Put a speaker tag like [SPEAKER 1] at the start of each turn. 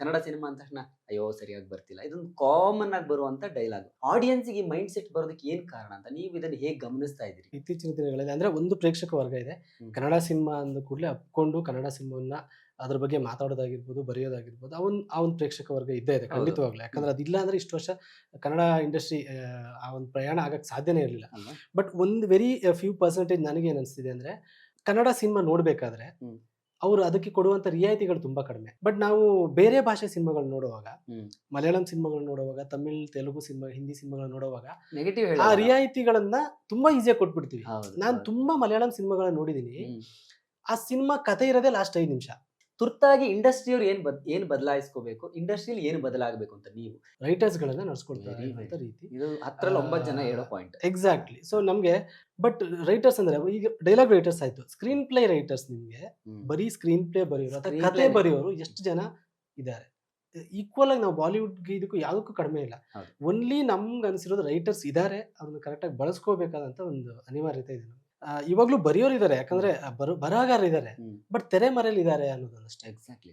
[SPEAKER 1] Kannada cinema ಅಂದ ತಕ್ಷಣ ಅಯ್ಯೋ ಸರಿಯಾಗಿ ಬರ್ತಿಲ್ಲ, ಇದೊಂದು ಕಾಮನ್ ಆಗಿ ಬರುವಂತ ಡೈಲಾಗ್. ಆಡಿಯನ್ಸ್ಗೆ ಮೈಂಡ್ ಸೆಟ್ ಬರೋದಕ್ಕೆ ಏನ್ ಕಾರಣ ಅಂತ ನೀವು ಇದನ್ನ ಹೇಗೆ ಗಮನಿಸ್ತಾ ಇದ್ದೀರಿ?
[SPEAKER 2] ಇತ್ತೀಚಿನ ದಿನಗಳಲ್ಲಿ ಅಂದ್ರೆ ಒಂದು ಪ್ರೇಕ್ಷಕ ವರ್ಗ ಇದೆ. ಕನ್ನಡ ಸಿನಿಮಾ ಅಂದ ಕೂಡಲೇ ಅಪ್ಕೊಂಡು ಕನ್ನಡ ಸಿನಿಮಾವನ್ನ ಅದ್ರ ಬಗ್ಗೆ ಮಾತಾಡೋದಾಗಿರ್ಬೋದು, ಬರೆಯೋದಾಗಿರ್ಬೋದು, ಆ ಒಂದು ಪ್ರೇಕ್ಷಕ ವರ್ಗ ಇದ್ದೇ ಇದೆ ಖಂಡಿತವಾಗ್ಲೂ. ಯಾಕಂದ್ರೆ ಅದಿಲ್ಲ ಅಂದ್ರೆ ಇಷ್ಟು ವರ್ಷ ಕನ್ನಡ ಇಂಡಸ್ಟ್ರಿ ಆ ಒಂದು ಪ್ರಯಾಣ ಆಗಕ್ಕೆ ಸಾಧ್ಯನೇ ಇರಲಿಲ್ಲ.
[SPEAKER 1] ಅಲ್ವಾ?
[SPEAKER 2] ಬಟ್ ಒಂದು ವೆರಿ ಫ್ಯೂ ಪರ್ಸೆಂಟೇಜ್ ನನಗೆ ಏನು ಅನಿಸ್ತಿದೆ ಅಂದ್ರೆ, ಕನ್ನಡ ಸಿನಿಮಾ ನೋಡ್ಬೇಕಾದ್ರೆ ಅವರು ಅದಕ್ಕೆ ಕೊಡುವಂತ ರಿಯಾಯಿತಿಗಳು ತುಂಬಾ ಕಡಿಮೆ. ಬಟ್ ನಾವು ಬೇರೆ ಭಾಷೆ ಸಿನಿಮಾಗಳು ನೋಡುವಾಗ, ಮಲಯಾಳಂ ಸಿನಿಮಾಗಳು ನೋಡುವಾಗ, ತಮಿಳ್, ತೆಲುಗು ಸಿನಿಮಾ, ಹಿಂದಿ ಸಿನಿಮಾಗಳು ನೋಡುವಾಗ
[SPEAKER 1] ನೆಗೆಟಿವ್
[SPEAKER 2] ಆ ರಿಯಾಯಿತಿಗಳನ್ನ ತುಂಬಾ ಈಸಿಯಾಗಿ ಕೊಟ್ಬಿಡ್ತೀವಿ. ನಾನು ತುಂಬಾ ಮಲಯಾಳಂ ಸಿನಿಮಾಗಳನ್ನ ನೋಡಿದೀನಿ. ಆ ಸಿನಿಮಾ ಕಥೆ ಇರೋದೇ ಲಾಸ್ಟ್ 5 ನಿಮಿಷ.
[SPEAKER 1] ತುರ್ತಾಗಿ ಇಂಡಸ್ಟ್ರಿಯವ್ರು ಏನ್ ಬದಲಾಯಿಸ್ಕೋಬೇಕು, ಇಂಡಸ್ಟ್ರಿಯಲ್ಲಿ ಏನು ಬದಲಾಗಬೇಕು ಅಂತ ನೀವು
[SPEAKER 2] ರೈಟರ್ಸ್ ಗಳನ್ನ ನಡ್ಸ್ಕೊಳ್ತಾರೆ ಅಂತ ರೀತಿ.
[SPEAKER 1] ಇದು 10ರಲ್ಲಿ 9 ಜನ ಹೇಳೋ ಪಾಯಿಂಟ್.
[SPEAKER 2] ಎಕ್ಸಾಕ್ಟ್ಲಿ. ಸೊ ನಮ್ಗೆ ಬಟ್ ರೈಟರ್ಸ್ ಅಂದ್ರೆ ಈಗ ಡೈಲಾಗ್ ರೈಟರ್ಸ್ ಆಯ್ತು, ಸ್ಕ್ರೀನ್ ಪ್ಲೇ ರೈಟರ್ಸ್ ನಿಮ್ಗೆ ಬರೀ ಸ್ಕ್ರೀನ್ ಪ್ಲೇ ಬರೆಯೋರು ಅಥವಾ ಕಥೆ ಬರೆಯೋರು ಎಷ್ಟು ಜನ ಇದ್ದಾರೆ? ಈಕ್ವಲ್ ಆಗಿ ನಾವು ಬಾಲಿವುಡ್ಗೆ ಇದಕ್ಕೂ ಯಾವುದಕ್ಕೂ ಕಡಿಮೆ ಇಲ್ಲ. ಓನ್ಲಿ ನಮ್ಗೆ ಅನ್ಸಿರೋದು ರೈಟರ್ಸ್ ಇದ್ದಾರೆ, ಅವ್ರನ್ನ ಕರೆಕ್ಟಾಗಿ ಬಳಸ್ಕೋಬೇಕಾದಂತ ಒಂದು ಅನಿವಾರ್ಯತೆ ಇದೆ. ಇವಾಗ್ಲೂ ಬರೆಯೋರು ಇದ್ದಾರೆ, ಯಾಕಂದ್ರೆ ಬರಹಗಾರ ಇದ್ದಾರೆ, ಬಟ್ ತೆರೆ ಮರೆಯಲ್ಲಿ ಇದ್ದಾರೆ ಅನ್ನೋದನ್ನಷ್ಟೇ.
[SPEAKER 1] ಎಕ್ಸಾಕ್ಟ್ಲಿ.